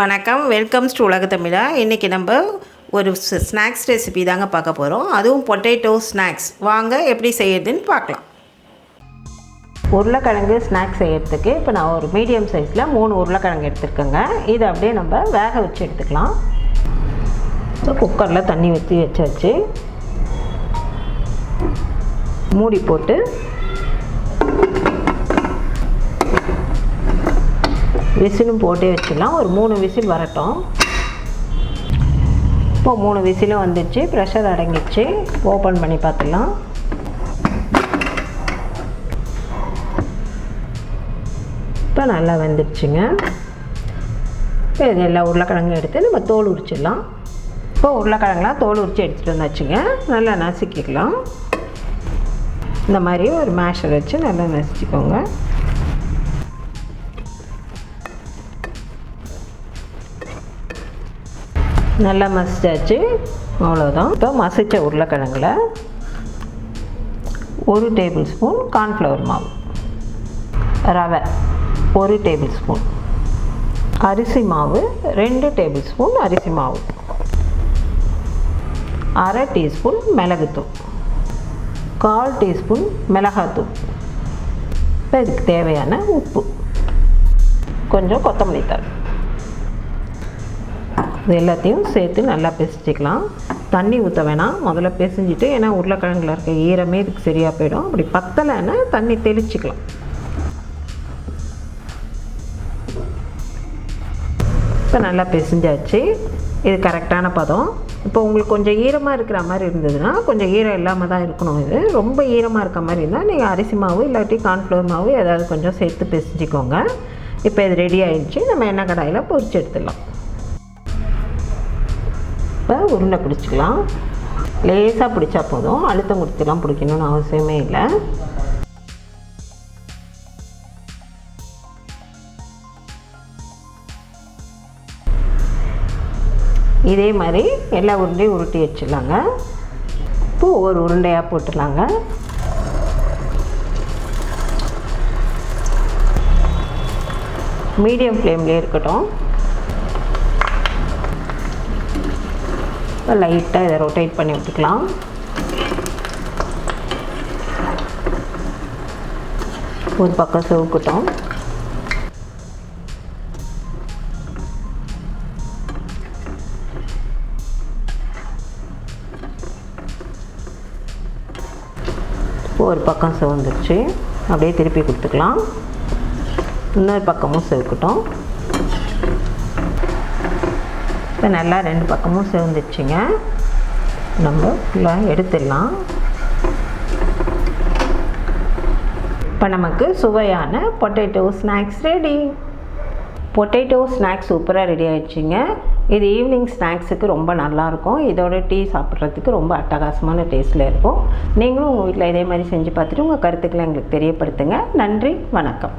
வணக்கம், welcomes to உலக தமிழா. இன்றைக்கி நம்ம ஒரு ஸ்நாக்ஸ் ரெசிபி தாங்க பார்க்க போகிறோம். அதுவும் பொட்டேட்டோ ஸ்நாக்ஸ். வாங்க எப்படி செய்யறதுன்னு பார்க்கலாம். உருளைக்கிழங்கு ஸ்நாக்ஸ் செய்யறதுக்கு இப்போ நான் ஒரு மீடியம் சைஸில் 3 உருளைக்கிழங்கு எடுத்துருக்கேங்க. இதை அப்படியே நம்ம வேக வச்சு எடுத்துக்கலாம். இப்போ குக்கரில் தண்ணி ஊற்றி வச்சாச்சு. மூடி போட்டு விசிலும் போட்டே வச்சிடலாம். ஒரு 3 விசில் வரட்டும். இப்போ 3 விசிலும் வந்துடுச்சு, ப்ரெஷர் அடங்கிடுச்சு. ஓப்பன் பண்ணி பார்த்துடலாம். இப்போ நல்லா வந்துடுச்சுங்க. இப்போ இது எல்லா உருளைக்கிழங்கும் எடுத்து நம்ம தோல் உரிச்சிடலாம். இப்போ உருளைக்கிழங்குலாம் தோல் உரித்து எடுத்துகிட்டு வந்தாச்சுங்க. நல்லா நசுக்கிக்கலாம். இந்த மாதிரி ஒரு மேஷர் வச்சு நல்லா நசுக்கிக்கோங்க. நல்லா மசிச்சாச்சு, அவ்வளோதான். இப்போ மசித்த உருளைக்கிழங்குல 1 டேபிள் ஸ்பூன் கார்ன்ஃப்ளவர் மாவு, ரவை 1 டேபிள் ஸ்பூன், அரிசி மாவு 2 டேபிள் ஸ்பூன் அரிசி மாவு, 1/2 டீஸ்பூன் மிளகுத்தூள், 1/4 டீஸ்பூன் மிளகாத்தூள், இப்போ இதுக்கு தேவையான உப்பு, கொஞ்சம் கொத்தமல்லி தழை. இது எல்லாத்தையும் சேர்த்து நல்லா பிசைச்சிக்கலாம். தண்ணி ஊற்ற வேணாம், முதல்ல பிசைஞ்சிட்டு, ஏன்னா உருளைக்கிழங்குல இருக்க ஈரமே இதுக்கு சரியாக போயிடும். அப்படி பத்தலைன்னா தண்ணி தெளிச்சிக்கலாம். இப்போ நல்லா பிசைஞ்சாச்சு. இது கரெக்டான பதம். இப்போ உங்களுக்கு கொஞ்சம் ஈரமாக இருக்கிற மாதிரி இருந்ததுன்னா, கொஞ்சம் ஈரம் இல்லாமல் தான் இருக்கணும். இது ரொம்ப ஈரமாக இருக்க மாதிரி இருந்தால் நீங்கள் அரிசி மாவு இல்லாட்டி கார்ன்ஃப்ளவர் மாவு ஏதாவது கொஞ்சம் சேர்த்து பிசைஞ்சிக்கோங்க. இப்போ இது ரெடி ஆகிடுச்சு. நம்ம எண்ணெய் கடாயில் பொரிச்சு எடுத்துடலாம். இப்போ உருண்டை பிடிச்சிக்கலாம். லேசாக பிடிச்சா போதும், அழுத்தம் கொடுத்துலாம் பிடிக்கணும்னு அவசியமே இல்லை. இதே மாதிரி எல்லா உருண்டையும் உருட்டி வச்சிடலாங்க. இப்போது ஒரு உருண்டையாக போட்டுடலாங்க. மீடியம் ஃப்ளேம்லேயே இருக்கட்டும். லைட்டாக இதை ரொட்டேட் பண்ணி விட்டுக்கலாம். ஒரு பக்கம் செவுக்கட்டும். ஒரு பக்கம் செவந்துருச்சு, அப்படியே திருப்பி கொடுத்துக்கலாம். இன்னொரு பக்கமும் செவுக்கட்டும். இப்போ நல்லா 2 பக்கமும் சேர்ந்துச்சுங்க. நம்ம ஃபுல்லாக எடுத்துடலாம். இப்போ நமக்கு சுவையான potato snacks ready. Potato snacks சூப்பராக ரெடி ஆகிடுச்சிங்க. இது ஈவினிங் ஸ்நாக்ஸுக்கு ரொம்ப நல்லாயிருக்கும். இதோட டீ சாப்பிட்றதுக்கு ரொம்ப அட்டகாசமான டேஸ்ட்டில் இருக்கும். நீங்களும் உங்கள் வீட்டில் இதே மாதிரி செஞ்சு பார்த்துட்டு உங்கள் கருத்துக்களை எங்களுக்கு தெரியப்படுத்துங்க. நன்றி, வணக்கம்.